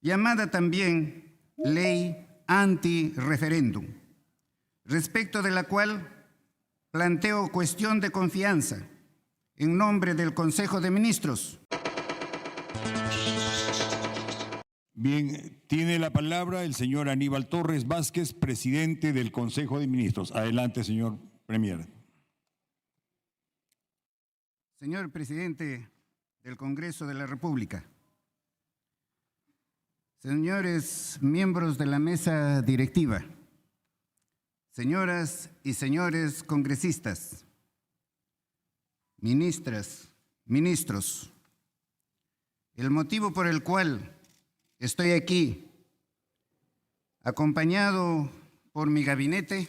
llamada también ley anti-referéndum, respecto de la cual planteo cuestión de confianza en nombre del Consejo de Ministros. Bien, tiene la palabra el señor Aníbal Torres Vázquez, presidente del Consejo de Ministros. Adelante, señor Premier. Señor presidente del Congreso de la República, señores miembros de la mesa directiva, señoras y señores congresistas, ministras, ministros, el motivo por el cual estoy aquí, acompañado por mi gabinete,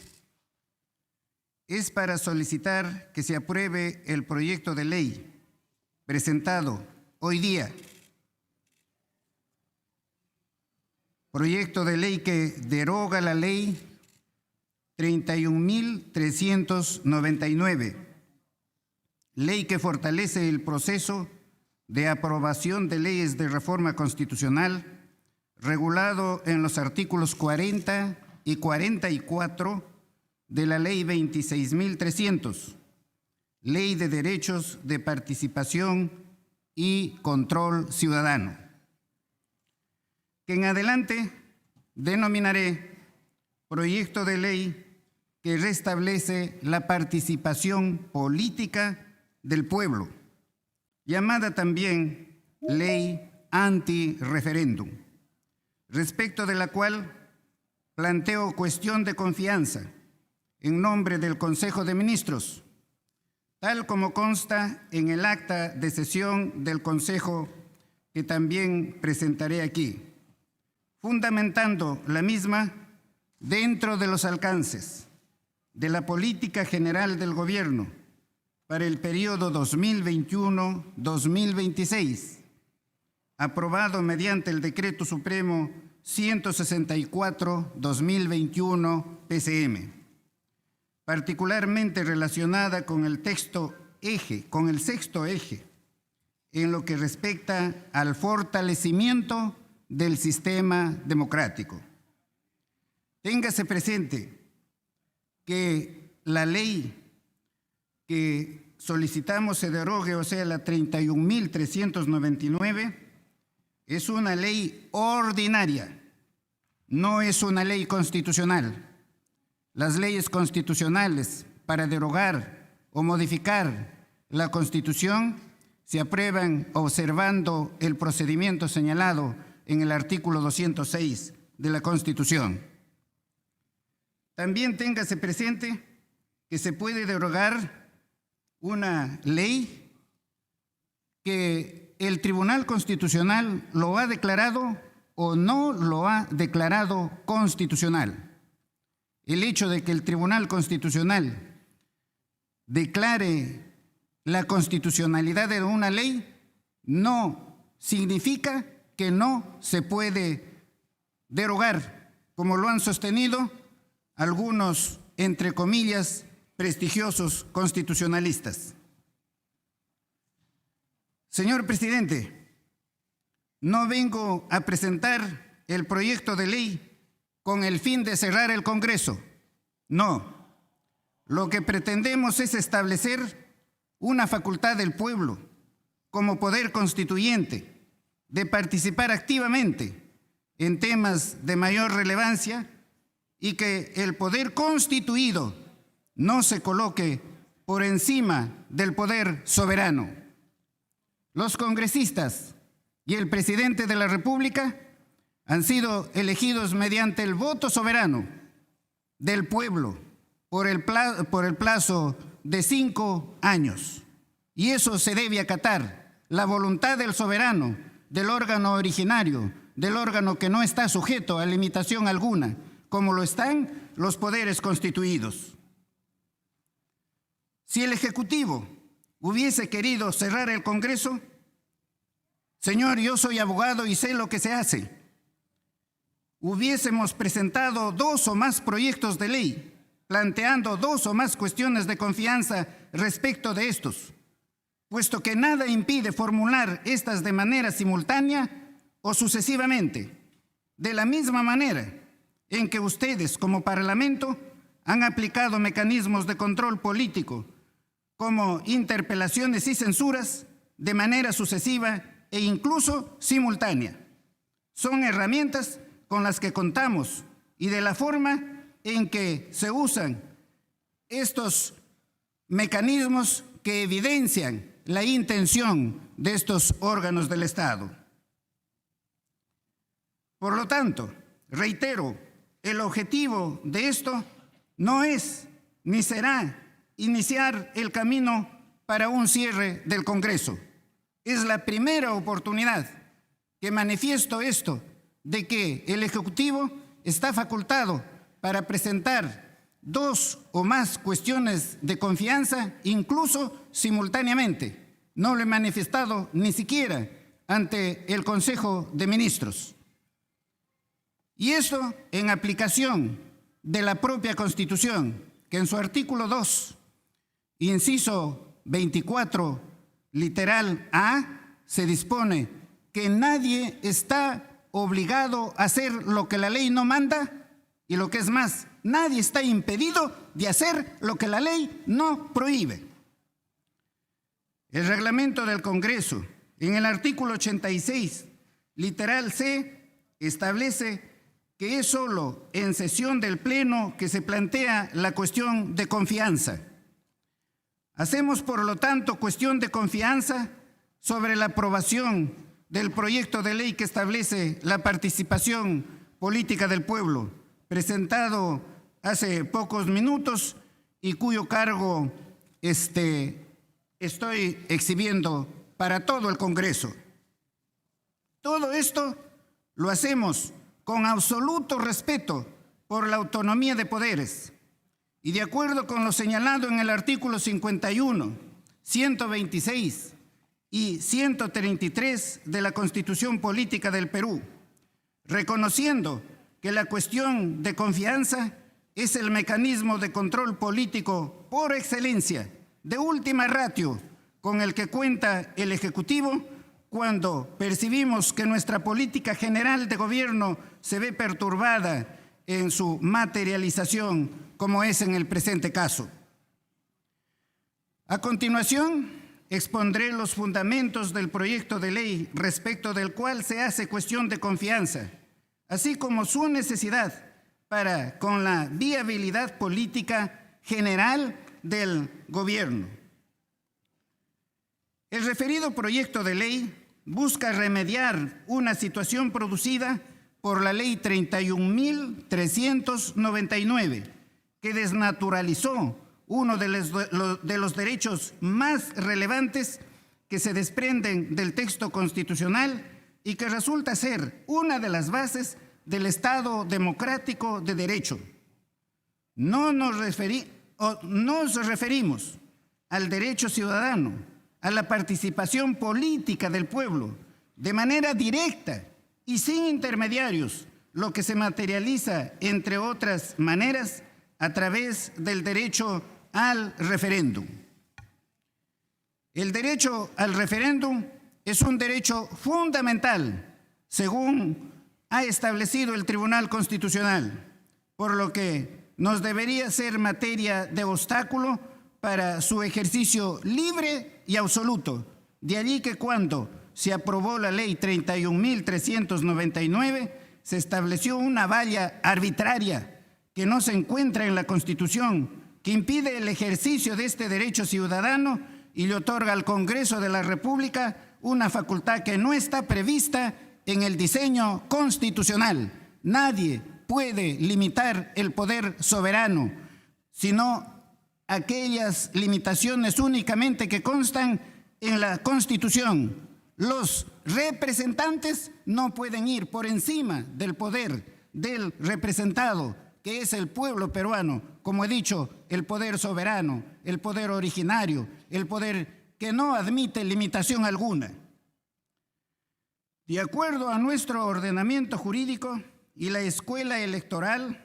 es para solicitar que se apruebe el proyecto de ley presentado hoy día. Proyecto de ley que deroga la ley 31.399, ley que fortalece el proceso de aprobación de leyes de reforma constitucional regulado en los artículos 40 y 44 de la Ley 26.300, Ley de Derechos de Participación y Control Ciudadano, que en adelante denominaré proyecto de ley que restablece la participación política del pueblo, llamada también ley anti-referéndum, respecto de la cual planteo cuestión de confianza en nombre del Consejo de Ministros, tal como consta en el acta de sesión del Consejo que también presentaré aquí, fundamentando la misma dentro de los alcances de la política general del Gobierno para el periodo 2021-2026, aprobado mediante el Decreto Supremo 164-2021 PCM, particularmente relacionada con el sexto eje, en lo que respecta al fortalecimiento del sistema democrático. Téngase presente que la ley que solicitamos se derogue, o sea, la 31.399, es una ley ordinaria, no es una ley constitucional. Las leyes constitucionales para derogar o modificar la Constitución se aprueban observando el procedimiento señalado en el artículo 206 de la Constitución. También téngase presente que se puede derogar una ley que el Tribunal Constitucional lo ha declarado o no lo ha declarado constitucional. El hecho de que el Tribunal Constitucional declare la constitucionalidad de una ley no significa que no se puede derogar, como lo han sostenido algunos, entre comillas, prestigiosos constitucionalistas. Señor presidente, no vengo a presentar el proyecto de ley con el fin de cerrar el Congreso. No. Lo que pretendemos es establecer una facultad del pueblo como poder constituyente de participar activamente en temas de mayor relevancia y que el poder constituido no se coloque por encima del poder soberano. Los congresistas y el presidente de la República han sido elegidos mediante el voto soberano del pueblo por el plazo de 5 años. Y eso se debe acatar, la voluntad del soberano, del órgano originario, del órgano que no está sujeto a limitación alguna, como lo están los poderes constituidos. Si el Ejecutivo hubiese querido cerrar el Congreso, señor, yo soy abogado y sé lo que se hace. Hubiésemos presentado 2 o más proyectos de ley, planteando 2 o más cuestiones de confianza respecto de estos, puesto que nada impide formular estas de manera simultánea o sucesivamente. de la misma manera en que ustedes como Parlamento han aplicado mecanismos de control político como interpelaciones y censuras de manera sucesiva e incluso simultánea. Son herramientas con las que contamos y de la forma en que se usan estos mecanismos que evidencian la intención de estos órganos del Estado. Por lo tanto, reitero, el objetivo de esto no es ni será iniciar el camino para un cierre del Congreso. Es la primera oportunidad que manifiesto esto, de que el Ejecutivo está facultado para presentar 2 o más cuestiones de confianza, incluso simultáneamente. No lo he manifestado ni siquiera ante el Consejo de Ministros. Y esto en aplicación de la propia Constitución, que en su artículo 2, inciso 24, literal A, se dispone que nadie está obligado a hacer lo que la ley no manda, y lo que es más, nadie está impedido de hacer lo que la ley no prohíbe. El reglamento del Congreso, en el artículo 86, literal C, establece que es solo en sesión del Pleno que se plantea la cuestión de confianza. Hacemos, por lo tanto, cuestión de confianza sobre la aprobación del proyecto de ley que establece la participación política del pueblo, presentado hace pocos minutos y cuyo cargo estoy exhibiendo para todo el Congreso. Todo esto lo hacemos con absoluto respeto por la autonomía de poderes y de acuerdo con lo señalado en el artículo 51, 126 y 133 de la Constitución Política del Perú, reconociendo que la cuestión de confianza es el mecanismo de control político por excelencia, de última ratio, con el que cuenta el Ejecutivo cuando percibimos que nuestra política general de gobierno se ve perturbada en su materialización, como es en el presente caso. A continuación, expondré los fundamentos del proyecto de ley respecto del cual se hace cuestión de confianza, así como su necesidad para con la viabilidad política general del gobierno. El referido proyecto de ley busca remediar una situación producida por la Ley 31.399, que desnaturalizó uno de los derechos más relevantes que se desprenden del texto constitucional y que resulta ser una de las bases del Estado democrático de derecho. Nos referimos al derecho ciudadano, a la participación política del pueblo, de manera directa y sin intermediarios, lo que se materializa, entre otras maneras, a través del derecho al referéndum. El derecho al referéndum es un derecho fundamental, según ha establecido el Tribunal Constitucional, por lo que nos debería ser materia de obstáculo para su ejercicio libre y absoluto. De allí que cuando se aprobó la Ley 31.399, se estableció una valla arbitraria que no se encuentra en la Constitución, que impide el ejercicio de este derecho ciudadano y le otorga al Congreso de la República una facultad que no está prevista en el diseño constitucional. Nadie puede limitar el poder soberano, sino aquellas limitaciones únicamente que constan en la Constitución. Los representantes no pueden ir por encima del poder del representado, que es el pueblo peruano, como he dicho, el poder soberano, el poder originario, el poder que no admite limitación alguna. De acuerdo a nuestro ordenamiento jurídico y la escuela electoral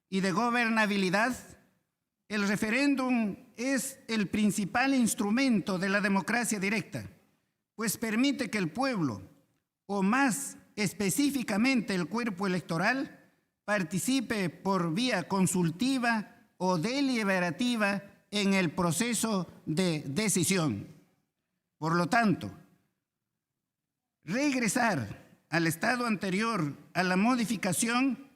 y de gobernabilidad, el referéndum es el principal instrumento de la democracia directa, pues permite que el pueblo, o más específicamente el cuerpo electoral, participe por vía consultiva o deliberativa en el proceso de decisión. Por lo tanto, regresar al estado anterior a la modificación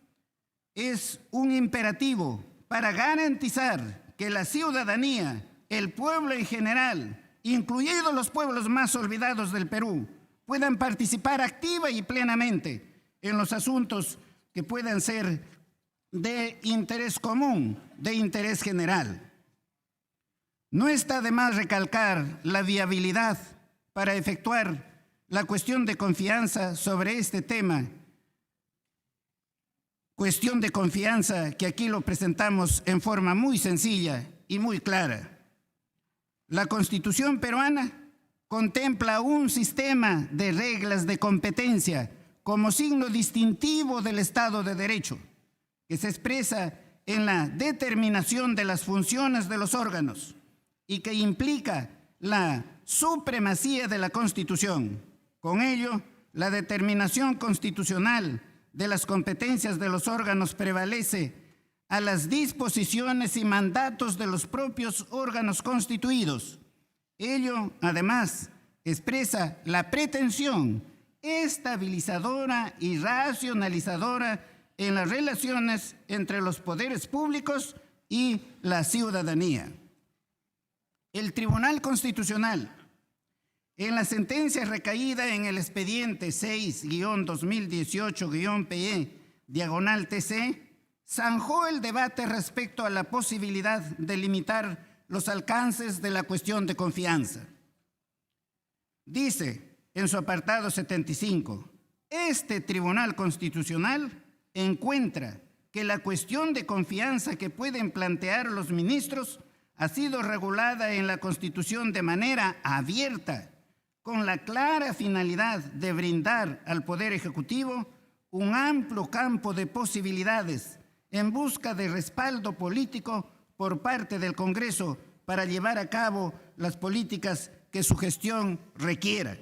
es un imperativo para garantizar que la ciudadanía, el pueblo en general, incluidos los pueblos más olvidados del Perú, puedan participar activa y plenamente en los asuntos que puedan ser de interés común, de interés general. No está de más recalcar la viabilidad para efectuar la cuestión de confianza sobre este tema, cuestión de confianza que aquí lo presentamos en forma muy sencilla y muy clara. La Constitución peruana contempla un sistema de reglas de competencia como signo distintivo del Estado de Derecho, que se expresa en la determinación de las funciones de los órganos y que implica la supremacía de la Constitución. Con ello, la determinación constitucional de las competencias de los órganos prevalece a las disposiciones y mandatos de los propios órganos constituidos. Ello, además, expresa la pretensión estabilizadora y racionalizadora en las relaciones entre los poderes públicos y la ciudadanía. El Tribunal Constitucional, en la sentencia recaída en el expediente 6-2018-PE/TC, zanjó el debate respecto a la posibilidad de limitar los alcances de la cuestión de confianza. Dice en su apartado 75, este Tribunal Constitucional encuentra que la cuestión de confianza que pueden plantear los ministros ha sido regulada en la Constitución de manera abierta, con la clara finalidad de brindar al Poder Ejecutivo un amplio campo de posibilidades en busca de respaldo político por parte del Congreso para llevar a cabo las políticas que su gestión requiera.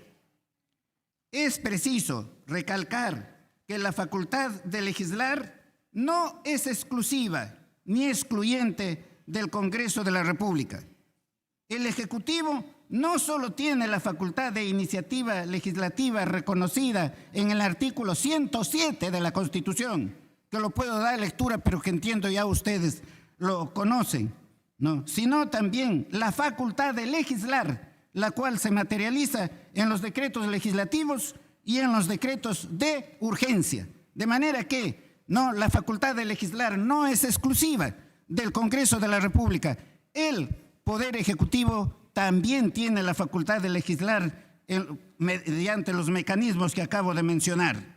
Es preciso recalcar que la facultad de legislar no es exclusiva ni excluyente del Congreso de la República. El Ejecutivo no solo tiene la facultad de iniciativa legislativa reconocida en el artículo 107 de la Constitución, que lo puedo dar lectura, pero que entiendo ya ustedes lo conocen, ¿no?, sino también la facultad de legislar, la cual se materializa en los decretos legislativos y en los decretos de urgencia. De manera que la facultad de legislar no es exclusiva del Congreso de la República. El Poder Ejecutivo también tiene la facultad de legislar mediante los mecanismos que acabo de mencionar.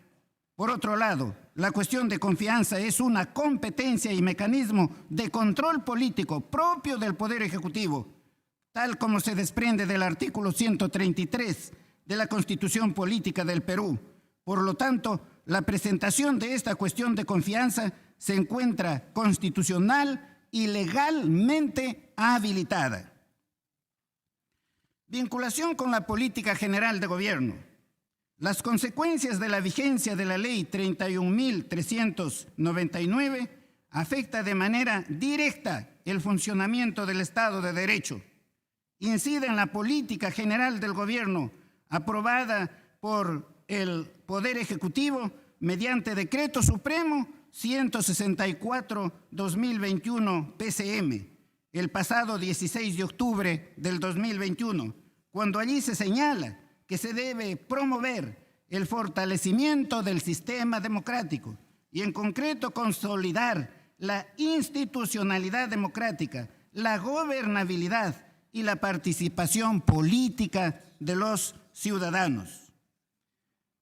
Por otro lado, la cuestión de confianza es una competencia y mecanismo de control político propio del Poder Ejecutivo, tal como se desprende del artículo 133 de la Constitución Política del Perú. Por lo tanto, la presentación de esta cuestión de confianza se encuentra constitucional y legalmente habilitada. Vinculación con la política general de gobierno. Las consecuencias de la vigencia de la Ley 31.399 afecta de manera directa el funcionamiento del Estado de Derecho. Incide en la política general del gobierno aprobada por el Poder Ejecutivo mediante Decreto Supremo 164/2021 PCM, el pasado 16 de octubre del 2021, cuando allí se señala que se debe promover el fortalecimiento del sistema democrático y en concreto consolidar la institucionalidad democrática, la gobernabilidad y la participación política de los ciudadanos.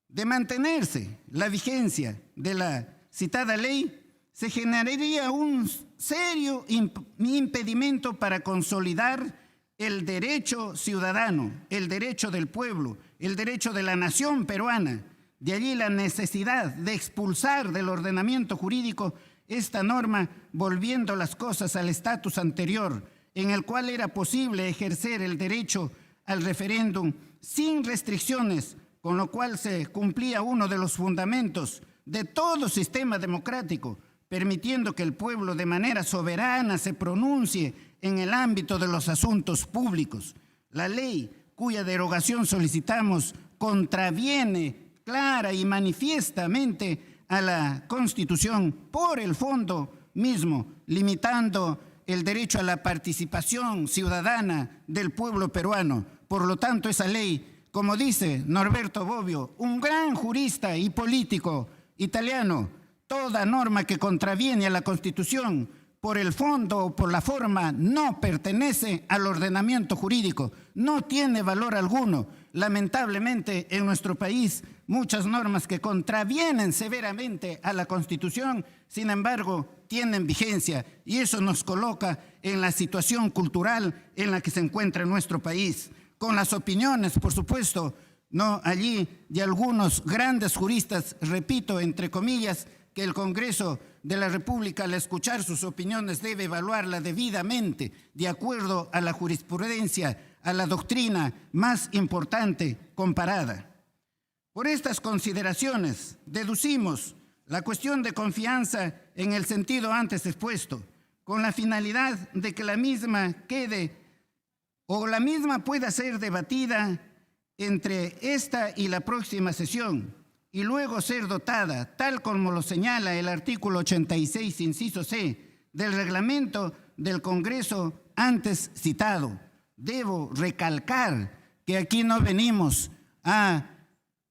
De mantenerse la vigencia de la citada ley, se generaría un serio impedimento para consolidar el derecho ciudadano, el derecho del pueblo, el derecho de la nación peruana. De allí la necesidad de expulsar del ordenamiento jurídico esta norma, volviendo las cosas al estatus anterior, en el cual era posible ejercer el derecho al referéndum sin restricciones, con lo cual se cumplía uno de los fundamentos de todo sistema democrático, permitiendo que el pueblo de manera soberana se pronuncie en el ámbito de los asuntos públicos. La ley cuya derogación solicitamos contraviene clara y manifiestamente a la Constitución por el fondo mismo, limitando el derecho a la participación ciudadana del pueblo peruano. Por lo tanto, esa ley, como dice Norberto Bobbio, un gran jurista y político italiano, toda norma que contraviene a la Constitución por el fondo o por la forma no pertenece al ordenamiento jurídico, no tiene valor alguno. Lamentablemente, en nuestro país, muchas normas que contravienen severamente a la Constitución, sin embargo, tienen vigencia, y eso nos coloca en la situación cultural en la que se encuentra nuestro país, con las opiniones, por supuesto, no allí de algunos grandes juristas, repito, entre comillas, que el Congreso de la República, al escuchar sus opiniones, debe evaluarla debidamente, de acuerdo a la jurisprudencia, a la doctrina más importante comparada. Por estas consideraciones, deducimos la cuestión de confianza en el sentido antes expuesto, con la finalidad de que la misma quede o la misma pueda ser debatida entre esta y la próxima sesión y luego ser dotada, tal como lo señala el artículo 86, inciso C, del reglamento del Congreso antes citado. Debo recalcar que aquí no venimos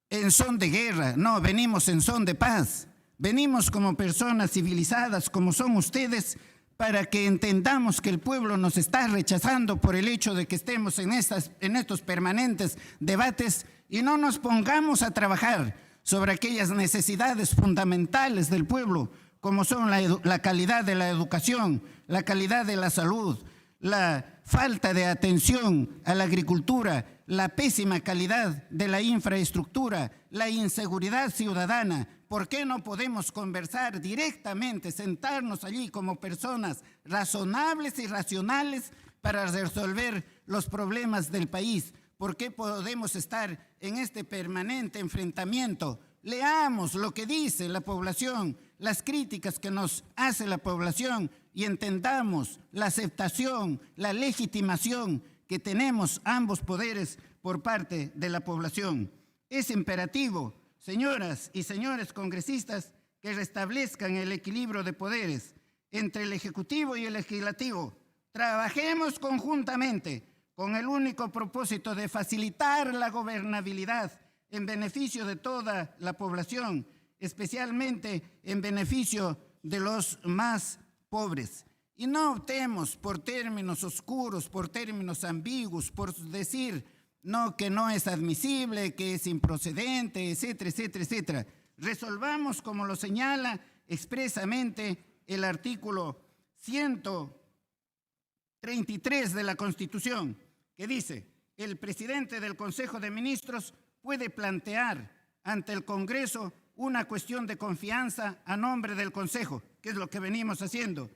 en son de guerra, no, venimos en son de paz. Venimos como personas civilizadas, como son ustedes, para que entendamos que el pueblo nos está rechazando por el hecho de que estemos en estos permanentes debates y no nos pongamos a trabajar sobre aquellas necesidades fundamentales del pueblo, como son la calidad de la educación, la calidad de la salud, la falta de atención a la agricultura, la pésima calidad de la infraestructura, la inseguridad ciudadana. ¿Por qué no podemos conversar directamente, sentarnos allí como personas razonables y racionales para resolver los problemas del país? ¿Por qué podemos estar en este permanente enfrentamiento? Leamos lo que dice la población, las críticas que nos hace la población y entendamos la aceptación, la legitimación que tenemos ambos poderes por parte de la población. Es imperativo, señoras y señores congresistas, que restablezcan el equilibrio de poderes entre el Ejecutivo y el Legislativo. Trabajemos conjuntamente con el único propósito de facilitar la gobernabilidad en beneficio de toda la población, especialmente en beneficio de los más pobres. Y no optemos por términos oscuros, por términos ambiguos, por decir no, que no es admisible, que es improcedente, etcétera, etcétera, etcétera. Resolvamos, como lo señala expresamente el artículo 133 de la Constitución, que dice: el presidente del Consejo de Ministros puede plantear ante el Congreso una cuestión de confianza a nombre del Consejo, que es lo que venimos haciendo.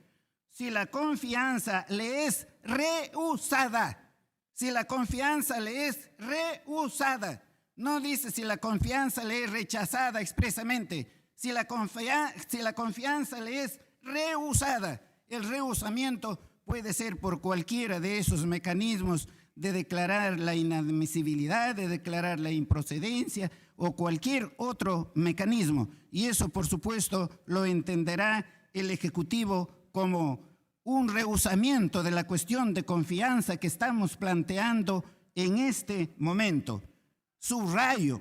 Si la confianza le es rehusada, si la confianza le es rehusada, no dice si la confianza le es rechazada expresamente, si la confianza le es rehusada, el rehusamiento puede ser por cualquiera de esos mecanismos de declarar la inadmisibilidad, de declarar la improcedencia o cualquier otro mecanismo. Y eso, por supuesto, lo entenderá el Ejecutivo como un rehusamiento de la cuestión de confianza que estamos planteando en este momento. Subrayo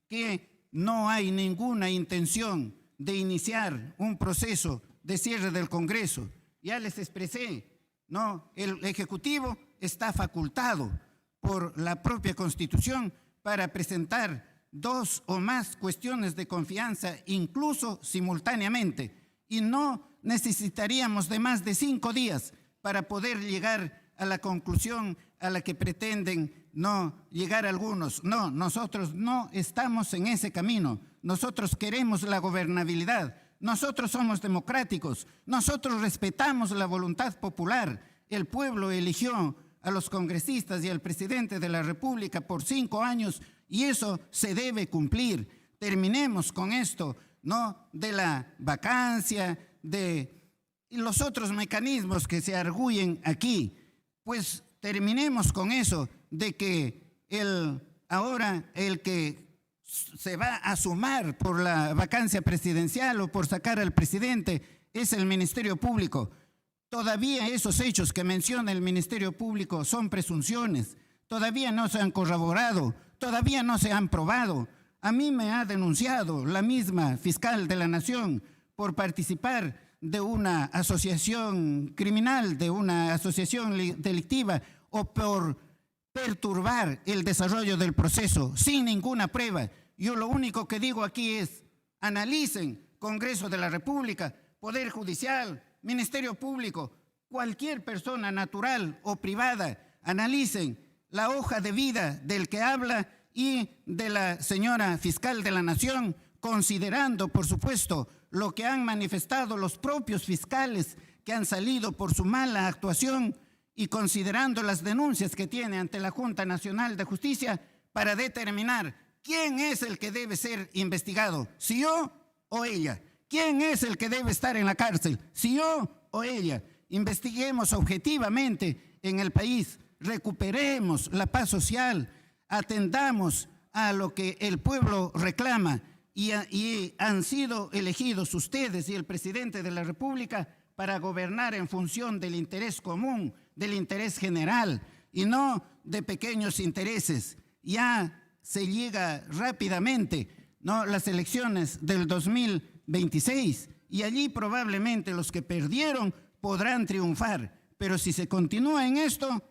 que no hay ninguna intención de iniciar un proceso de cierre del Congreso. Ya les expresé, ¿no? El Ejecutivo está facultado por la propia Constitución para presentar 2 o más cuestiones de confianza, incluso simultáneamente, y no necesitaríamos de más de 5 días para poder llegar a la conclusión a la que pretenden no llegar algunos. No, nosotros no estamos en ese camino. Nosotros queremos la gobernabilidad. Nosotros somos democráticos. Nosotros respetamos la voluntad popular. El pueblo eligió a los congresistas y al presidente de la República por 5 años y eso se debe cumplir. Terminemos con esto, ¿no?, de la vacancia, de los otros mecanismos que se arguyen aquí. Pues terminemos con eso, de que ahora el que se va a sumar por la vacancia presidencial o por sacar al presidente es el Ministerio Público. Todavía esos hechos que menciona el Ministerio Público son presunciones, todavía no se han corroborado, todavía no se han probado. A mí me ha denunciado la misma fiscal de la Nación por participar de una asociación criminal, de una asociación delictiva, o por perturbar el desarrollo del proceso sin ninguna prueba. Yo lo único que digo aquí es: analicen, Congreso de la República, Poder Judicial, Ministerio Público, cualquier persona natural o privada, analicen la hoja de vida del que habla y de la señora fiscal de la Nación, considerando, por supuesto, lo que han manifestado los propios fiscales que han salido por su mala actuación, y considerando las denuncias que tiene ante la Junta Nacional de Justicia, para determinar quién es el que debe ser investigado, si yo o ella. ¿Quién es el que debe estar en la cárcel, si yo o ella? Investiguemos objetivamente en el país, recuperemos la paz social, atendamos a lo que el pueblo reclama, y han sido elegidos ustedes y el presidente de la República para gobernar en función del interés común, del interés general, y no de pequeños intereses. Ya se llega rápidamente, ¿no?, las elecciones del 2026, y allí probablemente los que perdieron podrán triunfar. Pero si se continúa en esto,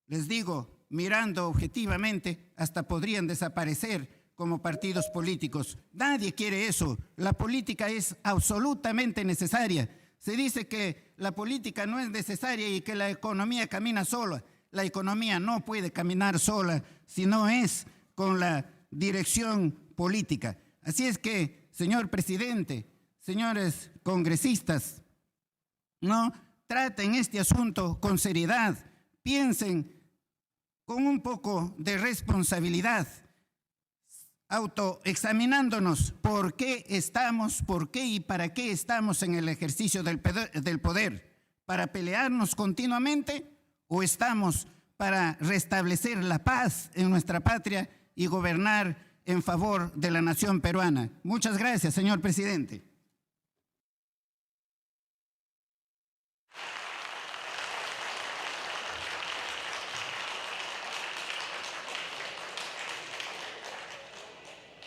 les digo, mirando objetivamente, hasta podrían desaparecer como partidos políticos. Nadie quiere eso. La política es absolutamente necesaria. Se dice que la política no es necesaria y que la economía camina sola. La economía no puede caminar sola si no es con la dirección política. Así es que, señor presidente, señores congresistas, no traten este asunto con seriedad, piensen con un poco de responsabilidad, autoexaminándonos por qué y para qué estamos en el ejercicio del poder, para pelearnos continuamente, o estamos para restablecer la paz en nuestra patria y gobernar en favor de la nación peruana. Muchas gracias, señor presidente.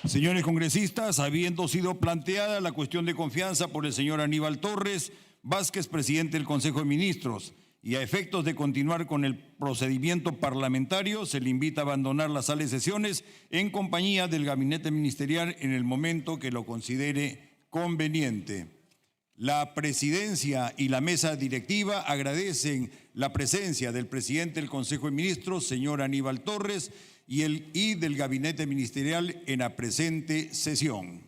Señores congresistas, habiendo sido planteada la cuestión de confianza por el señor Aníbal Torres Vázquez, presidente del Consejo de Ministros, y a efectos de continuar con el procedimiento parlamentario, se le invita a abandonar la sala de sesiones en compañía del gabinete ministerial en el momento que lo considere conveniente. La presidencia y la mesa directiva agradecen la presencia del presidente del Consejo de Ministros, señor Aníbal Torres, y del gabinete ministerial en la presente sesión.